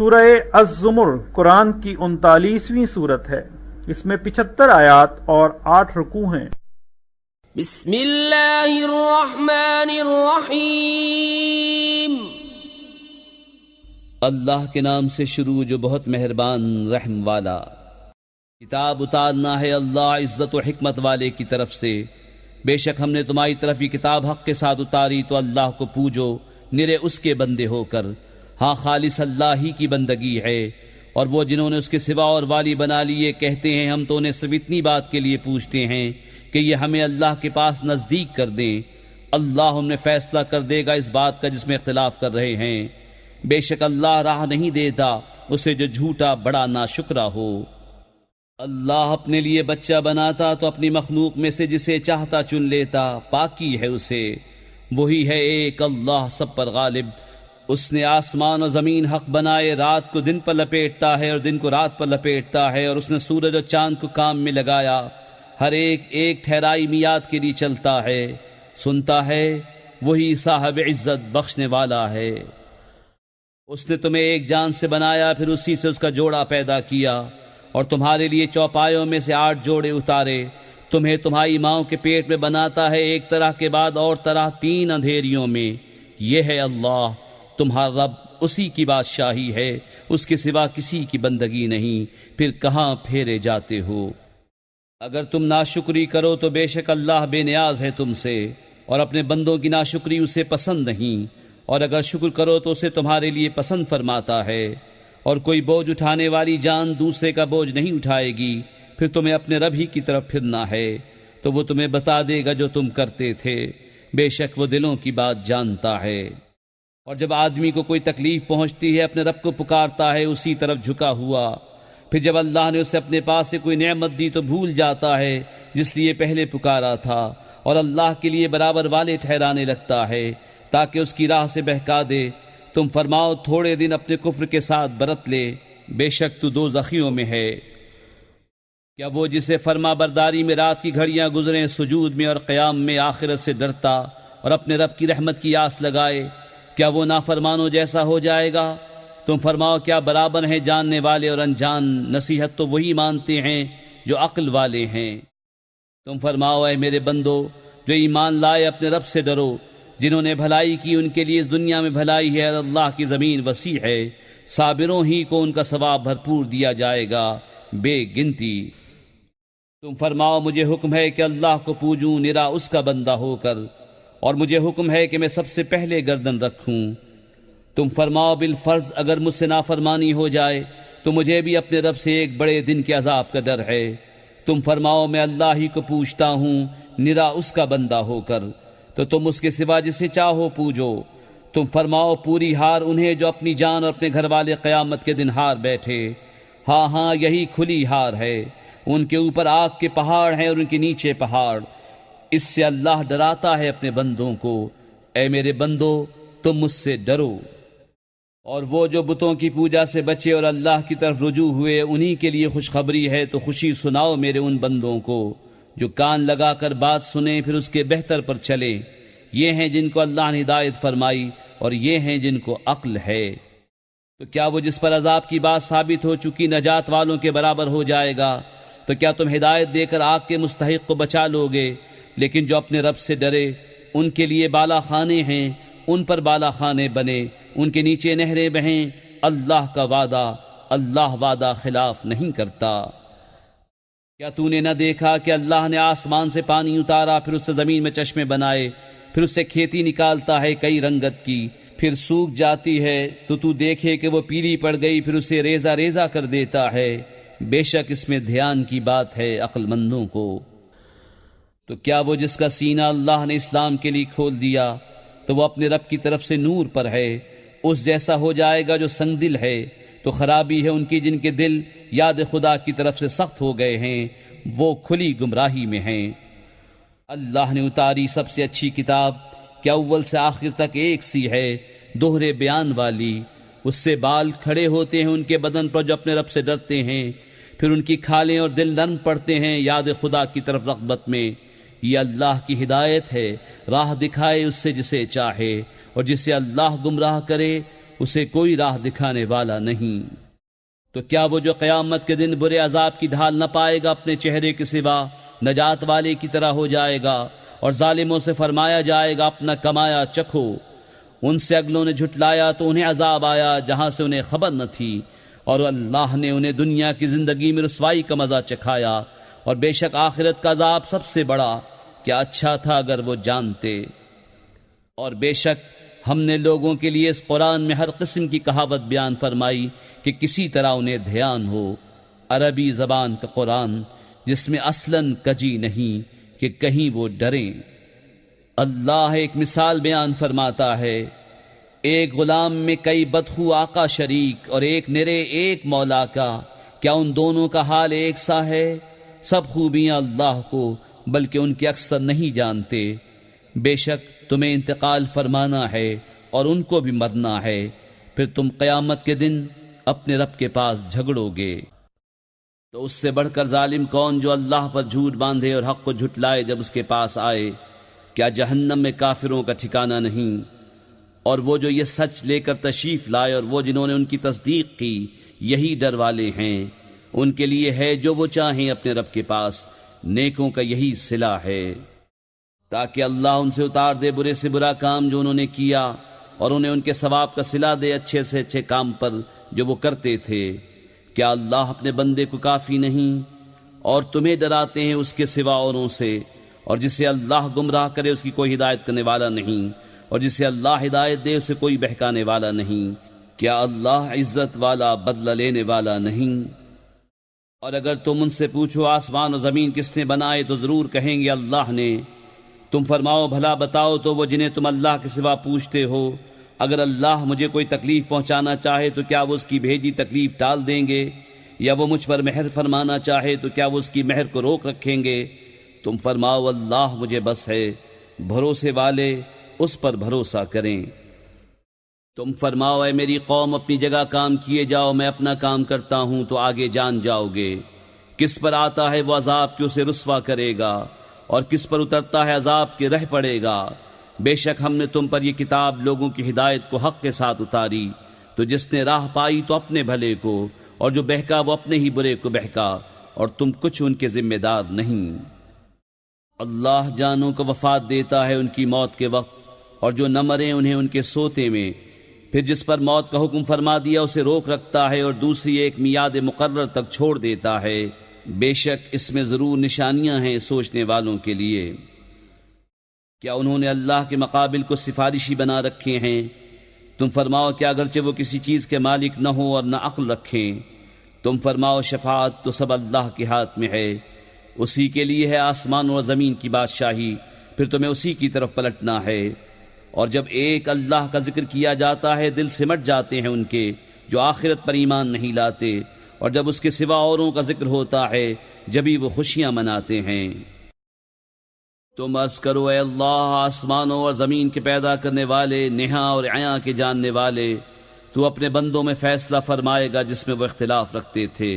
سورہ الزمر قرآن کی 39ویں سورت ہے۔ اس میں 75 آیات اور 8 رکوع ہیں۔ بسم اللہ الرحمن الرحیم۔ اللہ کے نام سے شروع جو بہت مہربان رحم والا۔ کتاب اتارنا ہے اللہ عزت و حکمت والے کی طرف سے۔ بے شک ہم نے تمہاری طرف یہ کتاب حق کے ساتھ اتاری تو اللہ کو پوجو نرے اس کے بندے ہو کر۔ ہاں خالص اللہ ہی کی بندگی ہے، اور وہ جنہوں نے اس کے سوا اور والی بنا لیے کہتے ہیں ہم تو انہیں صرف اتنی بات کے لیے پوچھتے ہیں کہ یہ ہمیں اللہ کے پاس نزدیک کر دیں۔ اللہ ہم نے فیصلہ کر دے گا اس بات کا جس میں اختلاف کر رہے ہیں۔ بے شک اللہ راہ نہیں دیتا اسے جو جھوٹا بڑا ناشکرا ہو۔ اللہ اپنے لیے بچہ بناتا تو اپنی مخلوق میں سے جسے چاہتا چن لیتا، پاکی ہے اسے۔ وہی ہے ایک اللہ سب پر غالب۔ اس نے آسمان و زمین حق بنائے، رات کو دن پر لپیٹتا ہے اور دن کو رات پر لپیٹتا ہے، اور اس نے سورج اور چاند کو کام میں لگایا، ہر ایک ایک ٹھہرائی میعاد کے لیے چلتا ہے، سنتا ہے، وہی صاحب عزت بخشنے والا ہے۔ اس نے تمہیں ایک جان سے بنایا، پھر اسی سے اس کا جوڑا پیدا کیا، اور تمہارے لیے چوپایوں میں سے 8 جوڑے اتارے۔ تمہیں تمہاری ماؤں کے پیٹ میں بناتا ہے، ایک طرح کے بعد اور طرح 3 اندھیریوں میں۔ یہ ہے اللہ تمہارا رب، اسی کی بادشاہی ہے، اس کے سوا کسی کی بندگی نہیں، پھر کہاں پھیرے جاتے ہو؟ اگر تم ناشکری کرو تو بے شک اللہ بے نیاز ہے تم سے، اور اپنے بندوں کی ناشکری اسے پسند نہیں، اور اگر شکر کرو تو اسے تمہارے لیے پسند فرماتا ہے۔ اور کوئی بوجھ اٹھانے والی جان دوسرے کا بوجھ نہیں اٹھائے گی، پھر تمہیں اپنے رب ہی کی طرف پھرنا ہے، تو وہ تمہیں بتا دے گا جو تم کرتے تھے، بے شک وہ دلوں کی بات جانتا ہے۔ اور جب آدمی کو کوئی تکلیف پہنچتی ہے اپنے رب کو پکارتا ہے اسی طرف جھکا ہوا، پھر جب اللہ نے اسے اپنے پاس سے کوئی نعمت دی تو بھول جاتا ہے جس لیے پہلے پکارا تھا، اور اللہ کے لیے برابر والے ٹھہرانے لگتا ہے تاکہ اس کی راہ سے بہکا دے۔ تم فرماؤ تھوڑے دن اپنے کفر کے ساتھ برت لے، بے شک تو دوزخیوں میں ہے۔ کیا وہ جسے فرما برداری میں رات کی گھڑیاں گزریں، سجود میں اور قیام میں آخرت سے ڈرتا اور اپنے رب کی رحمت کی آس لگائے، کیا وہ نافرمانوں جیسا ہو جائے گا؟ تم فرماؤ کیا برابر ہیں جاننے والے اور انجان؟ نصیحت تو وہی مانتے ہیں جو عقل والے ہیں۔ تم فرماؤ اے میرے بندو جو ایمان لائے اپنے رب سے ڈرو، جنہوں نے بھلائی کی ان کے لیے اس دنیا میں بھلائی ہے، اور اللہ کی زمین وسیع ہے، صابروں ہی کو ان کا ثواب بھرپور دیا جائے گا بے گنتی۔ تم فرماؤ مجھے حکم ہے کہ اللہ کو پوجوں نرا اس کا بندہ ہو کر، اور مجھے حکم ہے کہ میں سب سے پہلے گردن رکھوں۔ تم فرماؤ بالفرض اگر مجھ سے نافرمانی ہو جائے تو مجھے بھی اپنے رب سے ایک بڑے دن کے عذاب کا ڈر ہے۔ تم فرماؤ میں اللہ ہی کو پوجتا ہوں نرا اس کا بندہ ہو کر، تو تم اس کے سوا جسے چاہو پوجو۔ تم فرماؤ پوری ہار انہیں جو اپنی جان اور اپنے گھر والے قیامت کے دن ہار بیٹھے۔ ہاں ہاں یہی کھلی ہار ہے، ان کے اوپر آگ کے پہاڑ ہیں اور ان کے نیچے پہاڑ۔ اس سے اللہ ڈراتا ہے اپنے بندوں کو، اے میرے بندو تم مجھ سے ڈرو۔ اور وہ جو بتوں کی پوجا سے بچے اور اللہ کی طرف رجوع ہوئے، انہی کے لیے خوشخبری ہے، تو خوشی سناؤ میرے ان بندوں کو جو کان لگا کر بات سنیں پھر اس کے بہتر پر چلیں۔ یہ ہیں جن کو اللہ نے ہدایت فرمائی، اور یہ ہیں جن کو عقل ہے۔ تو کیا وہ جس پر عذاب کی بات ثابت ہو چکی نجات والوں کے برابر ہو جائے گا؟ تو کیا تم ہدایت دے کر آگ کے مستحق کو بچا لو گے؟ لیکن جو اپنے رب سے ڈرے ان کے لیے بالا خانے ہیں، ان پر بالا خانے بنے، ان کے نیچے نہریں بہیں۔ اللہ کا وعدہ، اللہ وعدہ خلاف نہیں کرتا۔ کیا تو نے نہ دیکھا کہ اللہ نے آسمان سے پانی اتارا، پھر اس سے زمین میں چشمے بنائے، پھر اس سے کھیتی نکالتا ہے کئی رنگت کی، پھر سوکھ جاتی ہے تو دیکھے کہ وہ پیلی پڑ گئی، پھر اسے ریزہ ریزہ کر دیتا ہے۔ بے شک اس میں دھیان کی بات ہے عقل مندوں کو۔ تو کیا وہ جس کا سینہ اللہ نے اسلام کے لیے کھول دیا تو وہ اپنے رب کی طرف سے نور پر ہے، اس جیسا ہو جائے گا جو سنگ دل ہے؟ تو خرابی ہے ان کی جن کے دل یاد خدا کی طرف سے سخت ہو گئے ہیں، وہ کھلی گمراہی میں ہیں۔ اللہ نے اتاری سب سے اچھی کتاب کہ اول سے آخر تک ایک سی ہے، دوہرے بیان والی۔ اس سے بال کھڑے ہوتے ہیں ان کے بدن پر جو اپنے رب سے ڈرتے ہیں، پھر ان کی کھالیں اور دل نرم پڑتے ہیں یاد خدا کی طرف رغبت میں۔ یہ اللہ کی ہدایت ہے، راہ دکھائے اس سے جسے چاہے، اور جسے اللہ گمراہ کرے اسے کوئی راہ دکھانے والا نہیں۔ تو کیا وہ جو قیامت کے دن برے عذاب کی ڈھال نہ پائے گا اپنے چہرے کے سوا نجات والے کی طرح ہو جائے گا، اور ظالموں سے فرمایا جائے گا اپنا کمایا چکھو۔ ان سے اگلوں نے جھٹلایا تو انہیں عذاب آیا جہاں سے انہیں خبر نہ تھی، اور اللہ نے انہیں دنیا کی زندگی میں رسوائی کا مزہ چکھایا، اور بے شک آخرت کا عذاب سب سے بڑا، کیا اچھا تھا اگر وہ جانتے۔ اور بے شک ہم نے لوگوں کے لیے اس قرآن میں ہر قسم کی کہاوت بیان فرمائی کہ کسی طرح انہیں دھیان ہو۔ عربی زبان کا قرآن جس میں اصلاً کجی نہیں کہ کہیں وہ ڈریں۔ اللہ ایک مثال بیان فرماتا ہے، ایک غلام میں کئی بدخو آقا شریک اور ایک نرے ایک مولا کا، کیا ان دونوں کا حال ایک سا ہے؟ سب خوبیاں اللہ کو، بلکہ ان کے اکثر نہیں جانتے۔ بے شک تمہیں انتقال فرمانا ہے اور ان کو بھی مرنا ہے، پھر تم قیامت کے دن اپنے رب کے پاس جھگڑو گے۔ تو اس سے بڑھ کر ظالم کون جو اللہ پر جھوٹ باندھے اور حق کو جھٹلائے جب اس کے پاس آئے؟ کیا جہنم میں کافروں کا ٹھکانہ نہیں؟ اور وہ جو یہ سچ لے کر تشریف لائے اور وہ جنہوں نے ان کی تصدیق کی، یہی ڈر والے ہیں۔ ان کے لیے ہے جو وہ چاہیں اپنے رب کے پاس، نیکوں کا یہی صلہ ہے، تاکہ اللہ ان سے اتار دے برے سے برا کام جو انہوں نے کیا، اور انہیں ان کے ثواب کا صلہ دے اچھے سے اچھے کام پر جو وہ کرتے تھے۔ کیا اللہ اپنے بندے کو کافی نہیں؟ اور تمہیں ڈراتے ہیں اس کے سوا اوروں سے، اور جسے اللہ گمراہ کرے اس کی کوئی ہدایت کرنے والا نہیں، اور جسے اللہ ہدایت دے اسے کوئی بہکانے والا نہیں۔ کیا اللہ عزت والا بدلہ لینے والا نہیں؟ اور اگر تم ان سے پوچھو آسمان و زمین کس نے بنائے تو ضرور کہیں گے اللہ نے۔ تم فرماؤ بھلا بتاؤ تو وہ جنہیں تم اللہ کے سوا پوچھتے ہو، اگر اللہ مجھے کوئی تکلیف پہنچانا چاہے تو کیا وہ اس کی بھیجی تکلیف ٹال دیں گے؟ یا وہ مجھ پر مہر فرمانا چاہے تو کیا وہ اس کی مہر کو روک رکھیں گے؟ تم فرماؤ اللہ مجھے بس ہے، بھروسے والے اس پر بھروسہ کریں۔ تم فرماؤ اے میری قوم اپنی جگہ کام کیے جاؤ، میں اپنا کام کرتا ہوں تو آگے جان جاؤ گے۔ کس پر آتا ہے وہ عذاب کہ اسے رسوا کرے گا، اور کس پر اترتا ہے عذاب کہ رہ پڑے گا۔ بے شک ہم نے تم پر یہ کتاب لوگوں کی ہدایت کو حق کے ساتھ اتاری، تو جس نے راہ پائی تو اپنے بھلے کو، اور جو بہکا وہ اپنے ہی برے کو بہکا، اور تم کچھ ان کے ذمہ دار نہیں۔ اللہ جانوں کو وفات دیتا ہے ان کی موت کے وقت، اور جو نہ مرے انہیں ان کے سوتے میں، پھر جس پر موت کا حکم فرما دیا اسے روک رکھتا ہے اور دوسری ایک میعاد مقرر تک چھوڑ دیتا ہے۔ بے شک اس میں ضرور نشانیاں ہیں سوچنے والوں کے لیے۔ کیا انہوں نے اللہ کے مقابل کو سفارشی بنا رکھے ہیں؟ تم فرماؤ کہ اگرچہ وہ کسی چیز کے مالک نہ ہو اور نہ عقل رکھیں۔ تم فرماؤ شفاعت تو سب اللہ کے ہاتھ میں ہے، اسی کے لیے ہے آسمان اور زمین کی بادشاہی، پھر تمہیں اسی کی طرف پلٹنا ہے۔ اور جب ایک اللہ کا ذکر کیا جاتا ہے دل سمٹ جاتے ہیں ان کے جو آخرت پر ایمان نہیں لاتے، اور جب اس کے سوا اوروں کا ذکر ہوتا ہے جبھی وہ خوشیاں مناتے ہیں۔ تم عرض کرو اے اللہ آسمانوں اور زمین کے پیدا کرنے والے، نہا اور عیاں کے جاننے والے، تو اپنے بندوں میں فیصلہ فرمائے گا جس میں وہ اختلاف رکھتے تھے۔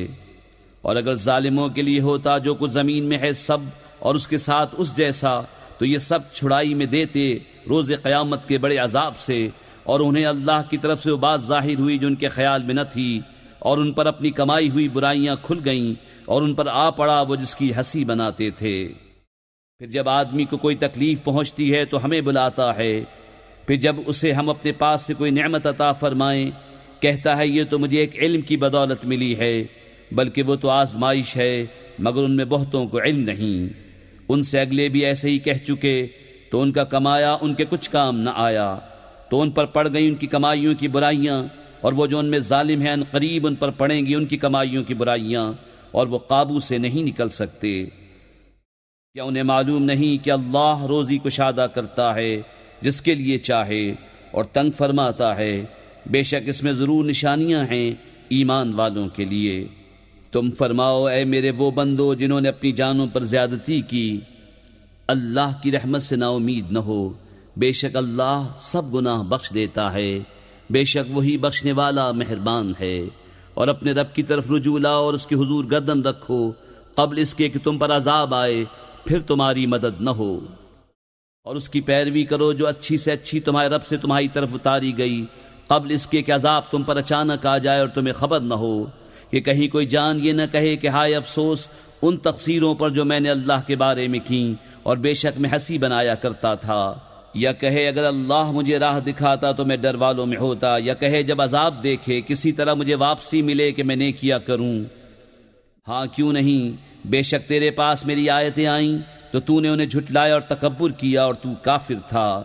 اور اگر ظالموں کے لیے ہوتا جو کچھ زمین میں ہے سب اور اس کے ساتھ اس جیسا، تو یہ سب چھڑائی میں دیتے روز قیامت کے بڑے عذاب سے، اور انہیں اللہ کی طرف سے وہ بات ظاہر ہوئی جو ان کے خیال میں نہ تھی، اور ان پر اپنی کمائی ہوئی برائیاں کھل گئیں، اور ان پر آ پڑا وہ جس کی ہنسی بناتے تھے۔ پھر جب آدمی کو کوئی تکلیف پہنچتی ہے تو ہمیں بلاتا ہے، پھر جب اسے ہم اپنے پاس سے کوئی نعمت عطا فرمائیں کہتا ہے یہ تو مجھے ایک علم کی بدولت ملی ہے، بلکہ وہ تو آزمائش ہے، مگر ان میں بہتوں کو علم نہیں۔ ان سے اگلے بھی ایسے ہی کہہ چکے، تو ان کا کمایا ان کے کچھ کام نہ آیا، تو ان پر پڑ گئی ان کی کمائیوں کی برائیاں، اور وہ جو ان میں ظالم ہیں ان قریب ان پر پڑیں گی ان کی کمائیوں کی برائیاں، اور وہ قابو سے نہیں نکل سکتے۔ کیا انہیں معلوم نہیں کہ اللہ روزی کشادہ کرتا ہے جس کے لیے چاہے، اور تنگ فرماتا ہے؟ بے شک اس میں ضرور نشانیاں ہیں ایمان والوں کے لیے۔ تم فرماؤ اے میرے وہ بندو جنہوں نے اپنی جانوں پر زیادتی کی، اللہ کی رحمت سے نا امید نہ ہو، بے شک اللہ سب گناہ بخش دیتا ہے، بے شک وہی بخشنے والا مہربان ہے۔ اور اپنے رب کی طرف رجوع لاؤ اور اس کے حضور گردن رکھو قبل اس کے کہ تم پر عذاب آئے پھر تمہاری مدد نہ ہو، اور اس کی پیروی کرو جو اچھی سے اچھی تمہارے رب سے تمہاری طرف اتاری گئی، قبل اس کے کہ عذاب تم پر اچانک آ جائے اور تمہیں خبر نہ ہو، کہ کہیں کوئی جان یہ نہ کہے کہ ہائے افسوس ان تقصیروں پر جو میں نے اللہ کے بارے میں کیں اور بے شک میں ہنسی بنایا کرتا تھا، یا کہے اگر اللہ مجھے راہ دکھاتا تو میں ڈر والوں میں ہوتا، یا کہے جب عذاب دیکھے کسی طرح مجھے واپسی ملے کہ میں نیکیاں کروں۔ ہاں کیوں نہیں، بے شک تیرے پاس میری آیتیں آئیں تو تو نے انہیں جھٹلایا اور تکبر کیا اور تو کافر تھا،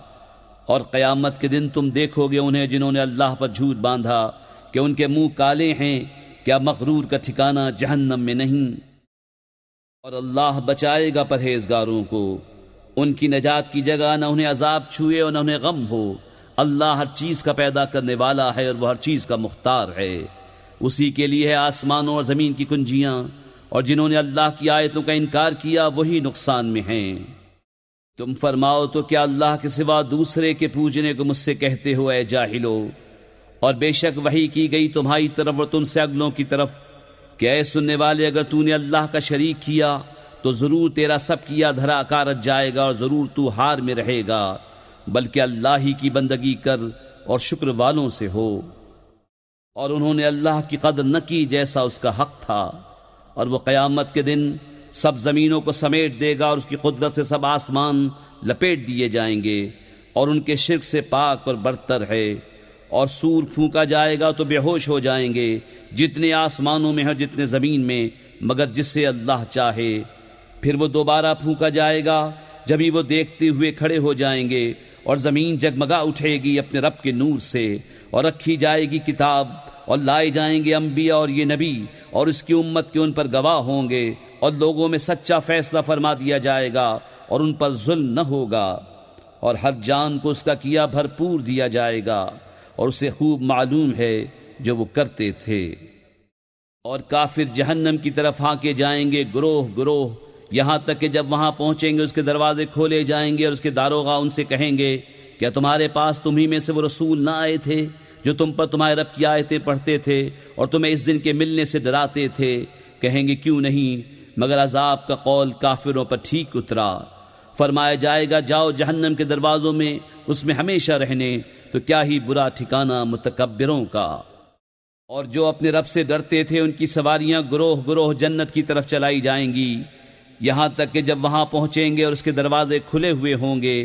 اور قیامت کے دن تم دیکھو گے انہیں جنہوں نے اللہ پر جھوٹ باندھا کہ ان کے منہ کالے ہیں، کیا مغرور کا ٹھکانہ جہنم میں نہیں؟ اور اللہ بچائے گا پرہیزگاروں کو، ان کی نجات کی جگہ نہ انہیں عذاب چھوئے اور نہ انہیں غم ہو۔ اللہ ہر چیز کا پیدا کرنے والا ہے اور وہ ہر چیز کا مختار ہے، اسی کے لیے ہے آسمانوں اور زمین کی کنجیاں، اور جنہوں نے اللہ کی آیتوں کا انکار کیا وہی نقصان میں ہیں۔ تم فرماؤ تو کیا اللہ کے سوا دوسرے کے پوجنے کو مجھ سے کہتے ہو اے جاہلو؟ اور بے شک وحی کی گئی تمہاری طرف اور تم سے اگلوں کی طرف کہ اے سننے والے اگر تو نے اللہ کا شریک کیا تو ضرور تیرا سب کیا دھرا اکارت جائے گا اور ضرور تو ہار میں رہے گا، بلکہ اللہ ہی کی بندگی کر اور شکر والوں سے ہو۔ اور انہوں نے اللہ کی قدر نہ کی جیسا اس کا حق تھا، اور وہ قیامت کے دن سب زمینوں کو سمیٹ دے گا اور اس کی قدرت سے سب آسمان لپیٹ دیے جائیں گے، اور ان کے شرک سے پاک اور برتر ہے۔ اور سور پھونکا جائے گا تو بے ہوش ہو جائیں گے جتنے آسمانوں میں ہیں اور جتنے زمین میں، مگر جسے اللہ چاہے۔ پھر وہ دوبارہ پھونکا جائے گا، جبھی وہ دیکھتے ہوئے کھڑے ہو جائیں گے، اور زمین جگمگا اٹھے گی اپنے رب کے نور سے، اور رکھی جائے گی کتاب، اور لائے جائیں گے انبیاء اور یہ نبی، اور اس کی امت کے ان پر گواہ ہوں گے، اور لوگوں میں سچا فیصلہ فرما دیا جائے گا اور ان پر ظلم نہ ہوگا، اور ہر جان کو اس کا کیا بھرپور دیا جائے گا، اور اسے خوب معلوم ہے جو وہ کرتے تھے۔ اور کافر جہنم کی طرف ہانکے جائیں گے گروہ گروہ، یہاں تک کہ جب وہاں پہنچیں گے اس کے دروازے کھولے جائیں گے اور اس کے داروغہ ان سے کہیں گے کیا تمہارے پاس تمہیں میں سے وہ رسول نہ آئے تھے جو تم پر تمہارے رب کی آیتیں پڑھتے تھے اور تمہیں اس دن کے ملنے سے ڈراتے تھے؟ کہیں گے کیوں نہیں، مگر عذاب کا قول کافروں پر ٹھیک اترا۔ فرمایا جائے گا جاؤ جہنم کے دروازوں میں، اس میں ہمیشہ رہنے، تو کیا ہی برا ٹھکانہ متکبروں کا۔ اور جو اپنے رب سے ڈرتے تھے ان کی سواریاں گروہ گروہ جنت کی طرف چلائی جائیں گی، یہاں تک کہ جب وہاں پہنچیں گے اور اس کے دروازے کھلے ہوئے ہوں گے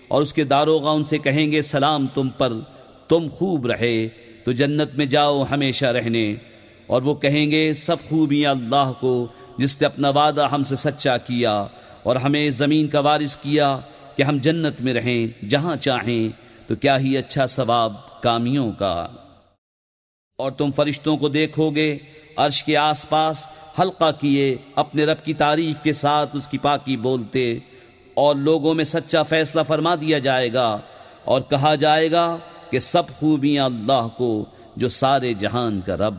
اور اس کے داروغہ ان سے کہیں گے سلام تم پر، تم خوب رہے، تو جنت میں جاؤ ہمیشہ رہنے۔ اور وہ کہیں گے سب خوبیاں اللہ کو جس نے اپنا وعدہ ہم سے سچا کیا اور ہمیں زمین کا وارث کیا کہ ہم جنت میں رہیں جہاں چاہیں، تو کیا ہی اچھا ثواب کامیوں کا۔ اور تم فرشتوں کو دیکھو گے عرش کے آس پاس حلقہ کیے اپنے رب کی تعریف کے ساتھ اس کی پاکی بولتے، اور لوگوں میں سچا فیصلہ فرما دیا جائے گا، اور کہا جائے گا کہ سب خوبیاں اللہ کو جو سارے جہان کا رب